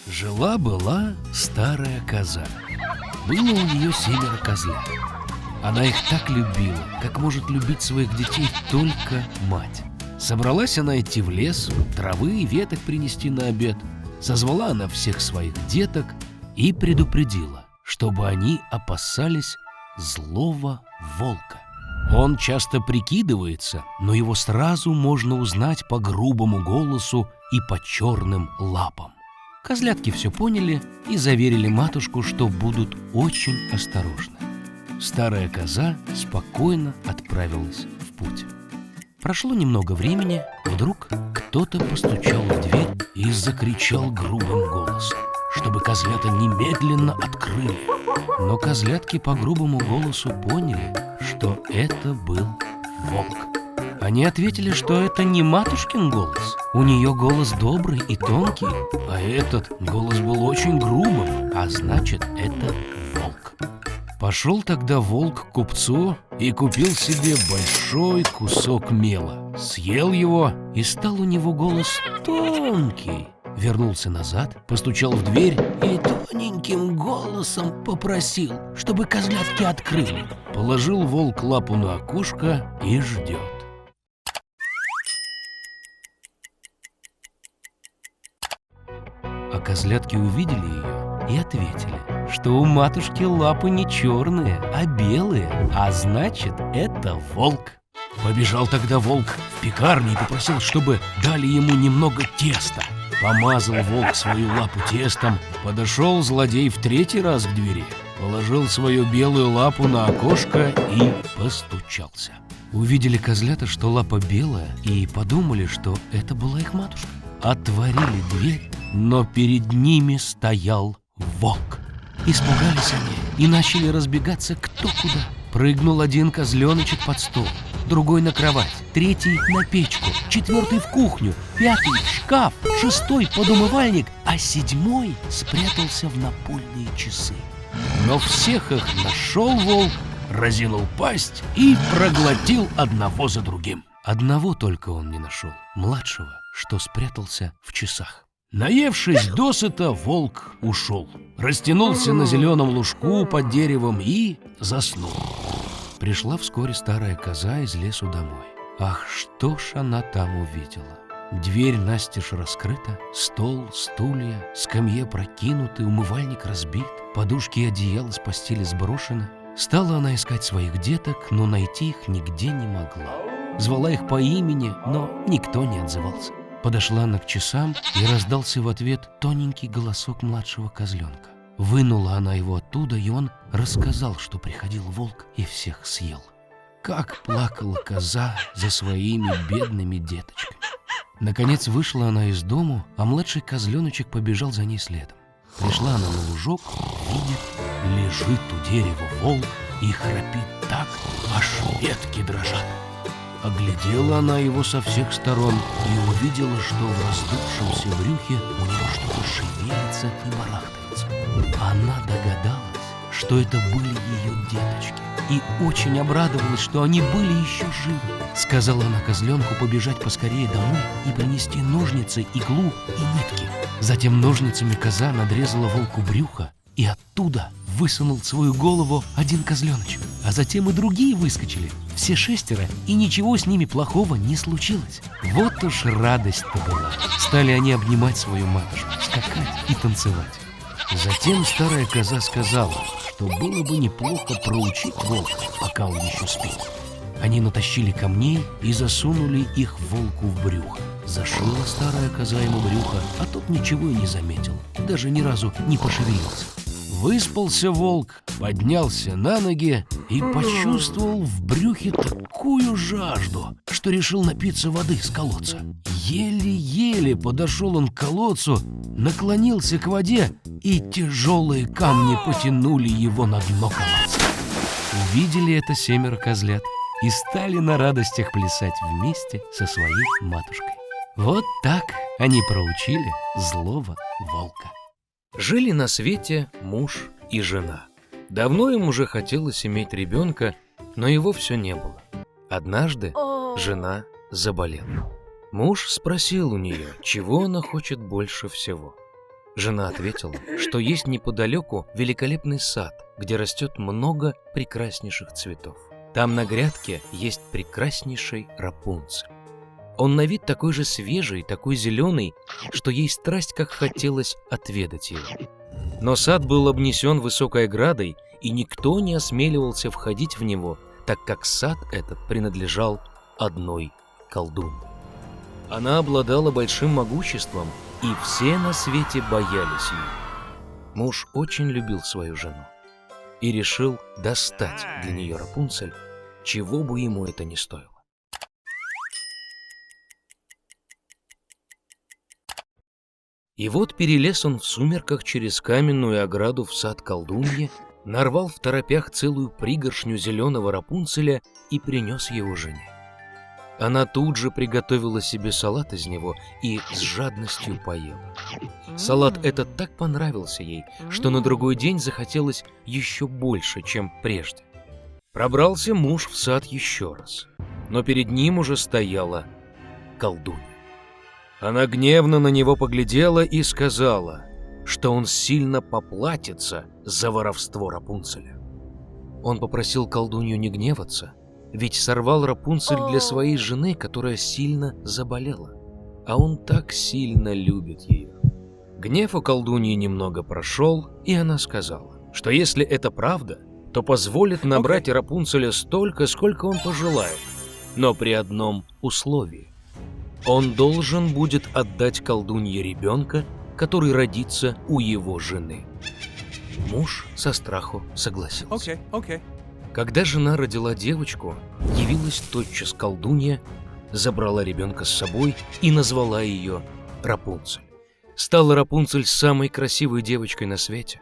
Жила-была старая коза. Было у нее 7 козлят. Она их так любила, как может любить своих детей только мать. Собралась она идти в лес, травы и веток принести на обед. Созвала она всех своих деток и предупредила, чтобы они опасались злого волка. Он часто прикидывается, но его сразу можно узнать по грубому голосу и по черным лапам. Козлятки все поняли и заверили матушку, что будут очень осторожны. Старая коза спокойно отправилась в путь. Прошло немного времени, вдруг кто-то постучал в дверь и закричал грубым голосом, чтобы козлята немедленно открыли. Но козлятки по грубому голосу поняли, что это был волк. Они ответили, что это не матушкин голос. У нее голос добрый и тонкий, а этот голос был очень грубым, а значит, это волк. Пошел тогда волк к купцу и купил себе большой кусок мела. Съел его, и стал у него голос тонкий. Вернулся назад, постучал в дверь и тоненьким голосом попросил, чтобы козлятки открыли. Положил волк лапу на окошко и ждет. А козлятки увидели ее и ответили, что у матушки лапы не черные, а белые, а значит, это волк. Побежал тогда волк в пекарню и попросил, чтобы дали ему немного теста. Помазал волк свою лапу тестом, подошел злодей в 3-й раз к двери, положил свою белую лапу на окошко и постучался. Увидели козлята, что лапа белая, и подумали, что это была их матушка. Отворили дверь, но перед ними стоял волк. Испугались они и начали разбегаться кто куда. Прыгнул один козленочек под стол, другой на кровать, 3-й на печку, 4-й в кухню, 5-й в шкаф, 6-й под умывальник, а 7-й спрятался в напольные часы. Но всех их нашел волк, разинул пасть и проглотил одного за другим. Одного только он не нашел, младшего, что спрятался в часах. Наевшись досыта, волк ушел, растянулся на зеленом лужку под деревом и заснул. Пришла вскоре старая коза из лесу домой. Ах, что ж она там увидела! Дверь настежь раскрыта, стол, стулья, скамья прокинуты, умывальник разбит, подушки и одеяло с постели сброшены. Стала она искать своих деток, но найти их нигде не могла. Звала их по имени, но никто не отзывался. Подошла она к часам, и раздался в ответ тоненький голосок младшего козленка. Вынула она его оттуда, и он рассказал, что приходил волк и всех съел. Как плакала коза за своими бедными деточками. Наконец вышла она из дому, а младший козленочек побежал за ней следом. Пришла она на лужок, видит, лежит у дерева волк и храпит так, аж ветки дрожат. Оглядела она его со всех сторон и увидела, что в раздувшемся брюхе у него что-то шевелится и барахтается. Она догадалась, что это были ее деточки, и очень обрадовалась, что они были еще живы. Сказала она козленку побежать поскорее домой и принести ножницы, иглу и нитки. Затем ножницами коза надрезала волку брюхо, и оттуда высунул свою голову один козленочек. А затем и другие выскочили, все 6, и ничего с ними плохого не случилось. Вот уж радость-то была. Стали они обнимать свою матушку, скакать и танцевать. Затем старая коза сказала, что было бы неплохо проучить волка, пока он еще спит. Они натащили камней и засунули их волку в брюхо. Зашила старая коза ему брюхо, а тот ничего и не заметил, даже ни разу не пошевелился. Выспался волк, поднялся на ноги и почувствовал в брюхе такую жажду, что решил напиться воды с колодца. Еле-еле подошел он к колодцу, наклонился к воде, и тяжелые камни потянули его на дно колодца. Увидели это 7 козлят и стали на радостях плясать вместе со своей матушкой. Вот так они проучили злого волка. Жили на свете муж и жена. Давно им уже хотелось иметь ребенка, но его все не было. Однажды жена заболела. Муж спросил у нее, чего она хочет больше всего. Жена ответила, что есть неподалеку великолепный сад, где растет много прекраснейших цветов. Там на грядке есть прекраснейший Рапунцель. Он на вид такой же свежий, такой зеленый, что ей страсть как хотелось отведать его. Но сад был обнесен высокой оградой, и никто не осмеливался входить в него, так как сад этот принадлежал одной колдунье. Она обладала большим могуществом, и все на свете боялись ее. Муж очень любил свою жену и решил достать для нее Рапунцель, чего бы ему это ни стоило. И вот перелез он в сумерках через каменную ограду в сад колдуньи, нарвал в торопях целую пригоршню зеленого Рапунцеля и принес его жене. Она тут же приготовила себе салат из него и с жадностью поела. Салат этот так понравился ей, что на другой день захотелось еще больше, чем прежде. Пробрался муж в сад еще раз, но перед ним уже стояла колдунья. Она гневно на него поглядела и сказала, что он сильно поплатится за воровство Рапунцеля. Он попросил колдунью не гневаться, ведь сорвал Рапунцель для своей жены, которая сильно заболела, а он так сильно любит ее. Гнев у колдуньи немного прошел, и она сказала, что если это правда, то позволит набрать Рапунцеля столько, сколько он пожелает, но при одном условии. Он должен будет отдать колдунье ребенка, который родится у его жены. Муж со страху согласился. Когда жена родила девочку, явилась тотчас колдунья, забрала ребенка с собой и назвала ее Рапунцель. Стала Рапунцель самой красивой девочкой на свете.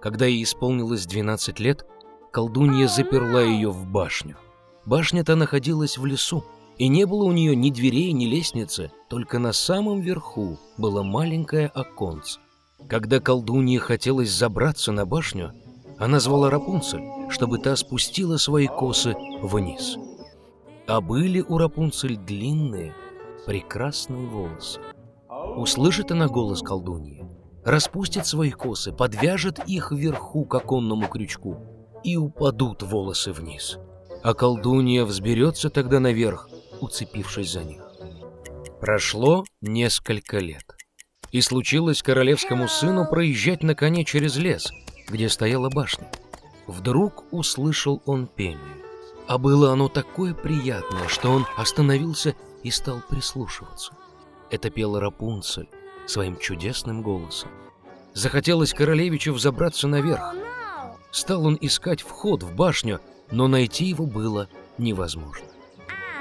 Когда ей исполнилось 12 лет, колдунья заперла ее в башню. Башня-то находилась в лесу, и не было у нее ни дверей, ни лестницы, только на самом верху было маленькое оконце. Когда колдунье хотелось забраться на башню, она звала Рапунцель, чтобы та спустила свои косы вниз. А были у Рапунцель длинные, прекрасные волосы. Услышит она голос колдуньи, распустит свои косы, подвяжет их вверху к оконному крючку, и упадут волосы вниз. А колдунья взберется тогда наверх, уцепившись за них. Прошло несколько лет, и случилось королевскому сыну проезжать на коне через лес, где стояла башня. Вдруг услышал он пение, а было оно такое приятное, что он остановился и стал прислушиваться. Это пела Рапунцель своим чудесным голосом. Захотелось королевичу взобраться наверх. Стал он искать вход в башню, но найти его было невозможно.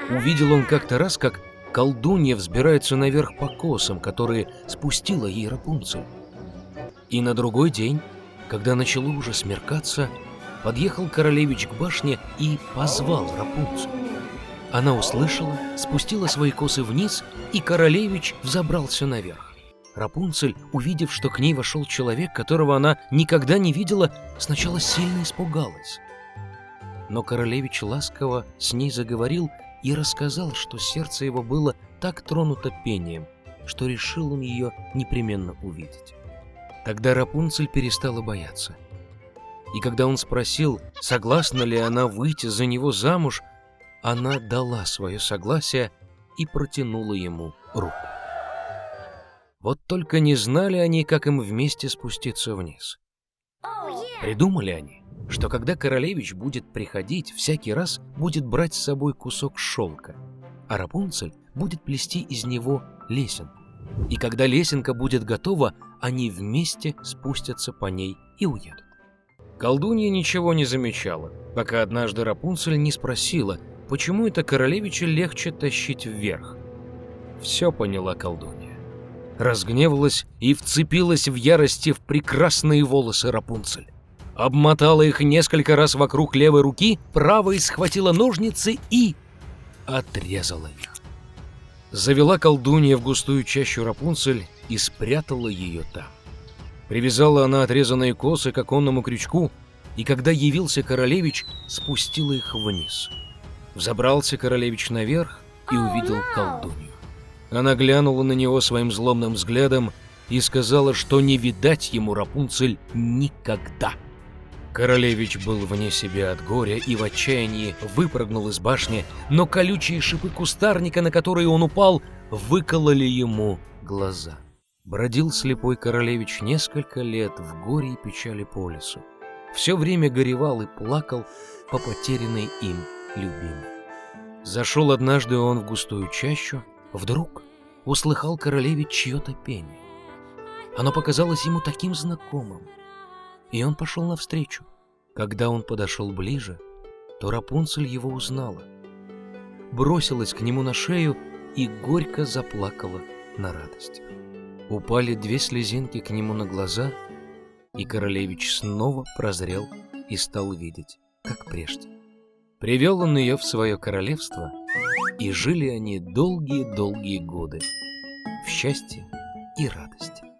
Увидел он как-то раз, как колдунья взбирается наверх по косам, которые спустила ей Рапунцель. И на другой день, когда начало уже смеркаться, подъехал королевич к башне и позвал Рапунцель. Она услышала, спустила свои косы вниз, и королевич взобрался наверх. Рапунцель, увидев, что к ней вошел человек, которого она никогда не видела, сначала сильно испугалась. Но королевич ласково с ней заговорил и рассказал, что сердце его было так тронуто пением, что решил он ее непременно увидеть. Тогда Рапунцель перестала бояться. И когда он спросил, согласна ли она выйти за него замуж, она дала свое согласие и протянула ему руку. Вот только не знали они, как им вместе спуститься вниз. Придумали они, что когда королевич будет приходить, всякий раз будет брать с собой кусок шелка, а Рапунцель будет плести из него лесенку. И когда лесенка будет готова, они вместе спустятся по ней и уедут. Колдунья ничего не замечала, пока однажды Рапунцель не спросила, почему это королевича легче тащить вверх. Все поняла колдунья. Разгневалась и вцепилась в ярости в прекрасные волосы Рапунцель. Обмотала их несколько раз вокруг левой руки, правой схватила ножницы и отрезала их. Завела колдунья в густую чащу Рапунцель и спрятала ее там. Привязала она отрезанные косы к оконному крючку, и когда явился королевич, спустила их вниз. Взобрался королевич наверх и увидел колдунью. Она глянула на него своим злобным взглядом и сказала, что не видать ему Рапунцель никогда. Королевич был вне себя от горя и в отчаянии выпрыгнул из башни, но колючие шипы кустарника, на которые он упал, выкололи ему глаза. Бродил слепой королевич несколько лет в горе и печали по лесу. Все время горевал и плакал по потерянной им любимой. Зашел однажды он в густую чащу, вдруг услыхал королевич чье-то пение. Оно показалось ему таким знакомым, и он пошел навстречу. Когда он подошел ближе, то Рапунцель его узнала, бросилась к нему на шею и горько заплакала на радость. Упали 2 слезинки к нему на глаза, и королевич снова прозрел и стал видеть, как прежде. Привел он ее в свое королевство, и жили они долгие-долгие годы в счастье и радости.